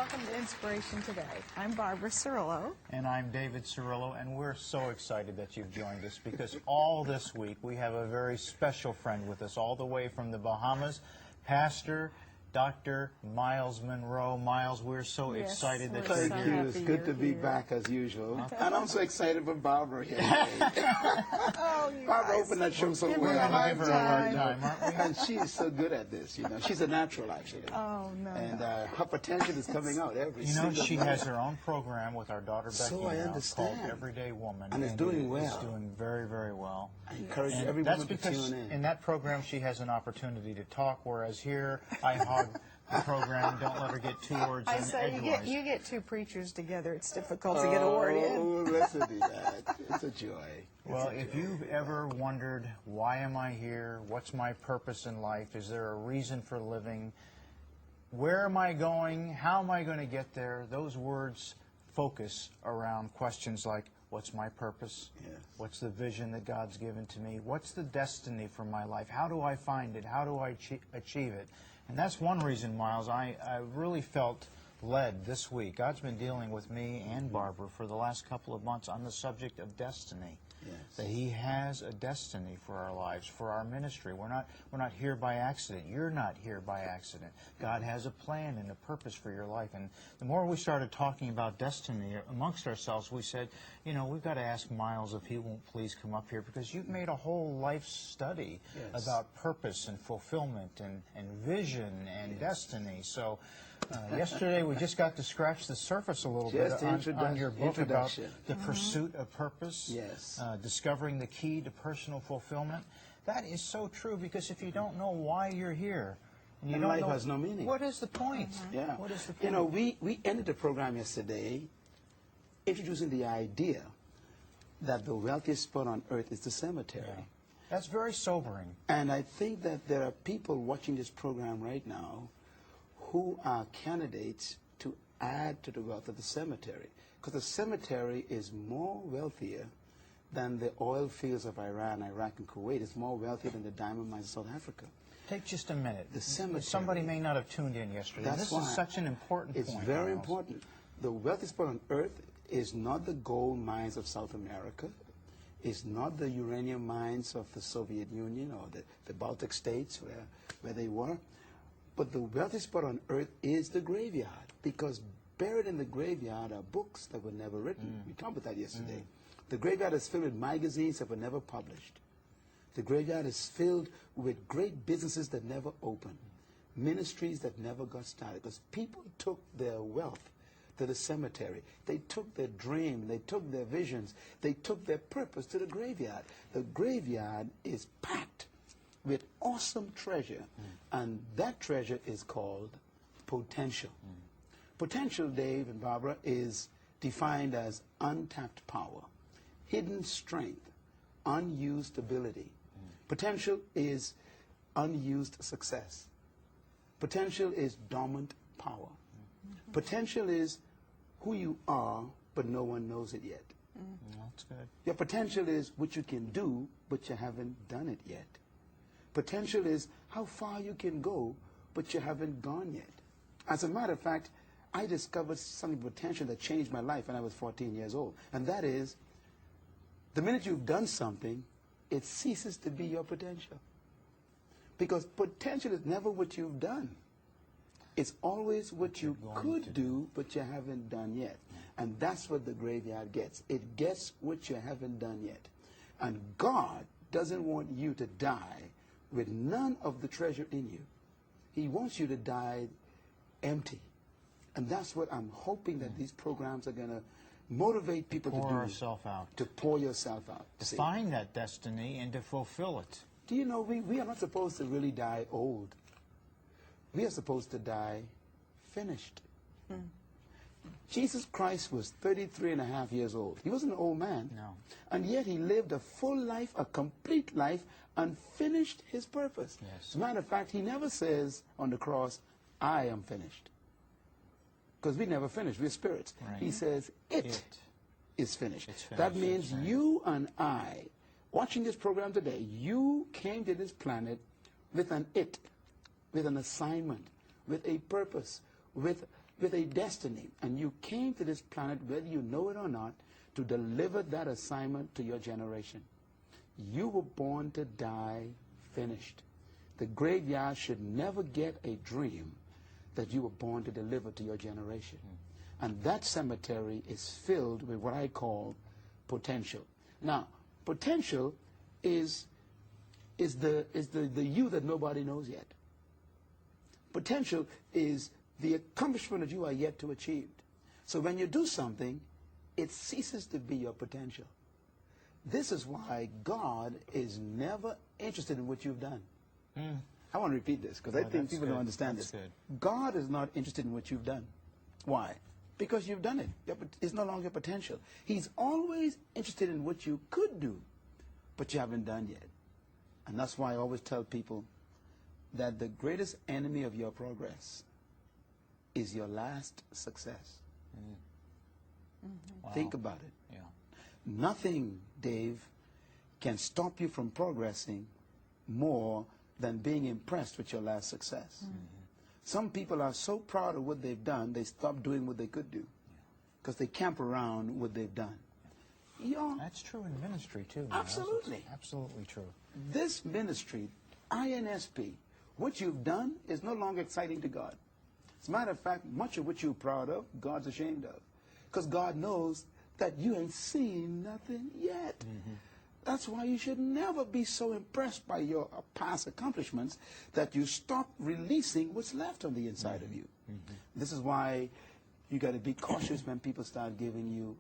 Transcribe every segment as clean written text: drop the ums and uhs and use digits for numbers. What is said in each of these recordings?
welcome to Inspiration Today. I'm Barbara Cirillo. And I'm David Cirillo, and we're so excited that you've joined us because all this week we have a very special friend with us all the way from the Bahamas, Pastor Dr. Myles Munroe. Myles, we're so excited that you're here. Thank you. It's good to be back as usual. And I'm so excited for Barbara here. Barbara opened that show so well. We're going to give her a hard time, aren't we? And she is so good at this, you know. She's a natural, actually. Oh, no. And her potential is coming out every You know, single she day. has her own program with our daughter Becky So I now understand. called Everyday Woman. And it's doing well. It's doing very, very well. I encourage And every that's woman to because tune in. in that program she has an opportunity to talk, whereas here I hog the program. Don't let her get two words in I say edgewise. you get two preachers together, it's difficult to get a word in. Oh, listen to that. It's a joy. Well, if you've ever wondered, why am I here? What's my purpose in life? Is there a reason for living? Where am I going? How am I going to get there? Those words focus around questions like, what's my purpose? Yes. What's the vision that God's given to me? What's the destiny for my life? How do I find it? How do I achieve it? And that's one reason, Myles, I really felt led this week. God's been dealing with me and Barbara for the last couple of months on the subject of destiny. Yes. That He has a destiny for our lives, for our ministry. We're not here by accident. You're not here by accident. God has a plan and a purpose for your life. And the more we started talking about destiny amongst ourselves, we said, you know, we've got to ask Myles if he won't please come up here, because you've made a whole life study about purpose and fulfillment and vision and destiny. So yesterday we just got to scratch the surface a little bit on your book about the pursuit of purpose. Yes. Discovering the key to personal fulfillment. That is so true, because if you don't know why you're here, and you don't life know, has no meaning. What is the point? Yeah. What is the point? You know, we ended the program yesterday introducing the idea that the wealthiest spot on earth is the cemetery. Yeah. That's very sobering. And I think that there are people watching this program right now who are candidates to add to the wealth of the cemetery. Because the cemetery is more wealthier than the oil fields of Iran, Iraq, and Kuwait. It's more wealthier than the diamond mines of South Africa. Take just a minute. The cemetery. Somebody may not have tuned in yesterday. That's This why is such an important point. It's very Myles. important. The wealthiest spot on earth is not the gold mines of South America. It's not the uranium mines of the Soviet Union or the Baltic states where they were. But the wealthiest spot on earth is the graveyard, because buried in the graveyard are books that were never written. We talked about that yesterday. The graveyard is filled with magazines that were never published. The graveyard is filled with great businesses that never opened, ministries that never got started, because people took their wealth to the cemetery. They took their dream, they took their visions, they took their purpose to the graveyard. The graveyard is packed with awesome treasure, and that treasure is called potential. Potential, Dave and Barbara, is defined as untapped power, hidden strength, unused ability. Potential is unused success. Potential is dormant power. Potential is who you are, but no one knows it yet. That's good. Your potential is what you can do, but you haven't done it yet. Potential is how far you can go, but you haven't gone yet. As a matter of fact, I discovered something potential that changed my life when I was 14 years old. And that is, the minute you've done something, it ceases to be your potential. Because potential is never what you've done. It's always what you could do, but you haven't done yet. And that's what the graveyard gets. It gets what you haven't done yet. And God doesn't want you to die with none of the treasure in you. He wants you to die empty. And that's what I'm hoping that these programs are going to motivate people to do. Pour ourselves out. To pour yourself out. To find that destiny and to fulfill it. Do you know, we are not supposed to really die old. We are supposed to die finished. Jesus Christ was 33 and a half years old. He wasn't an old man. No. And yet he lived a full life, a complete life, and finished his purpose. Yes. As a matter of fact, he never says on the cross, I am finished. Because we never finish. We're spirits. Right. He says, it is finished. It's finished. That means you and I, watching this program today, you came to this planet with an it, with an assignment, with a purpose, with with a destiny, and you came to this planet, whether you know it or not, to deliver that assignment to your generation. You were born to die finished. The graveyard should never get a dream that you were born to deliver to your generation. And that cemetery is filled with what I call potential. Now, potential is the you that nobody knows yet. Potential is the accomplishment that you are yet to achieve. So when you do something, it ceases to be your potential. This is why God is never interested in what you've done. I want to repeat this because I think people don't understand this. God is not interested in what you've done. Why? Because you've done it. It's no longer potential. He's always interested in what you could do, but you haven't done yet. And that's why I always tell people that the greatest enemy of your progress is your last success. Wow. Think about it. Yeah. Nothing, Dave, can stop you from progressing more than being impressed with your last success. Some people are so proud of what they've done, they stop doing what they could do because they camp around what they've done. That's true in ministry, too. Absolutely. That's absolutely true. This ministry, INSP, what you've done is no longer exciting to God. As a matter of fact, much of what you're proud of, God's ashamed of. Because God knows that you ain't seen nothing yet. That's why you should never be so impressed by your past accomplishments that you stop releasing what's left on the inside of you. This is why you got to be cautious when people start giving you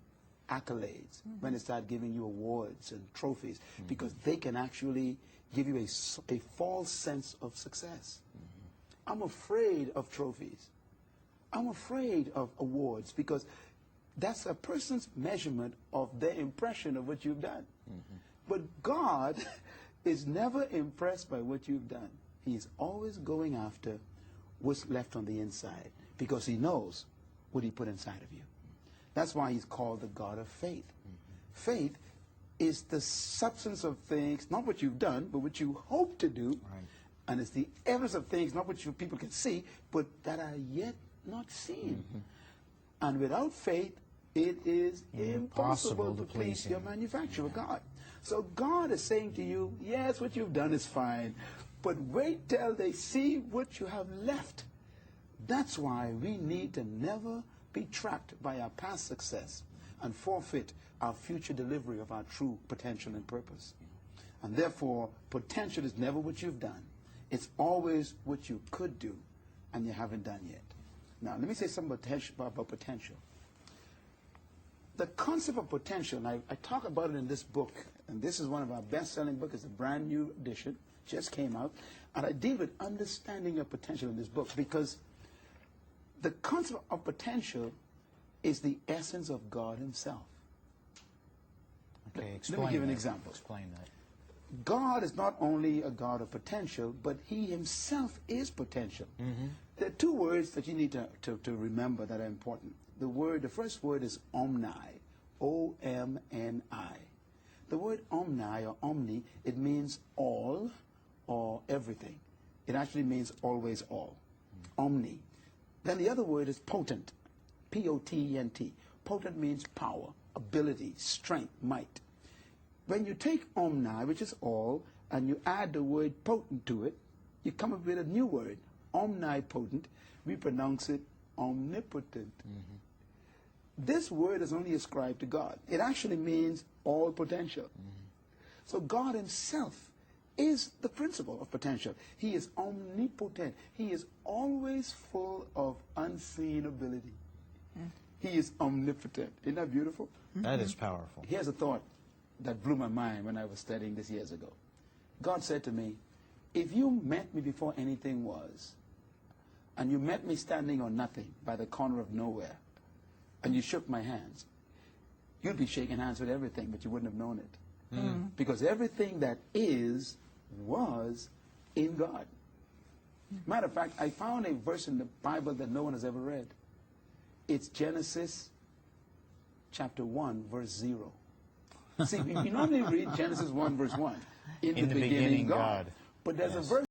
accolades, when they start giving you awards and trophies, because they can actually give you a false sense of success. I'm afraid of trophies. I'm afraid of awards because that's a person's measurement of their impression of what you've done. But God is never impressed by what you've done. He's always going after what's left on the inside because he knows what he put inside of you. That's why he's called the God of faith. Faith is the substance of things, not what you've done, but what you hope to do. Right. And it's the evidence of things, not what people can see, but that are yet not seen. And without faith, it is impossible to please your manufacturer, God. So God is saying to you, yes, what you've done is fine, but wait till they see what you have left. That's why we need to never be trapped by our past success and forfeit our future delivery of our true potential and purpose. And therefore, potential is never what you've done. It's always what you could do and you haven't done yet. Now, let me say something about potential. The concept of potential, and I talk about it in this book, and this is one of our best-selling books. It's a brand new edition, just came out, and I deal with understanding your potential in this book because the concept of potential is the essence of God himself. Okay, Let me give an example. Explain that. God is not only a God of potential, but he himself is potential. There are two words that you need to remember that are important. The first word is omni, O-M-N-I. The word omni or omni, it means all or everything. It actually means always all. Omni. Then the other word is potent, P-O-T-E-N-T. Potent means power, ability, strength, might. When you take omni, which is all, and you add the word potent to it, you come up with a new word, omnipotent. We pronounce it omnipotent. This word is only ascribed to God. It actually means all potential. So God himself is the principle of potential. He is omnipotent. He is always full of unseen ability. He is omnipotent. Isn't that beautiful? That is powerful. Here's a thought that blew my mind when I was studying this years ago. God said to me, if you met me before anything was, and you met me standing on nothing by the corner of nowhere, and you shook my hands, you'd be shaking hands with everything, but you wouldn't have known it. Because everything that is, was in God. Matter of fact, I found a verse in the Bible that no one has ever read. It's Genesis chapter 1, verse 0. See, you normally read Genesis 1, verse 1. In the beginning, God. But there's a verse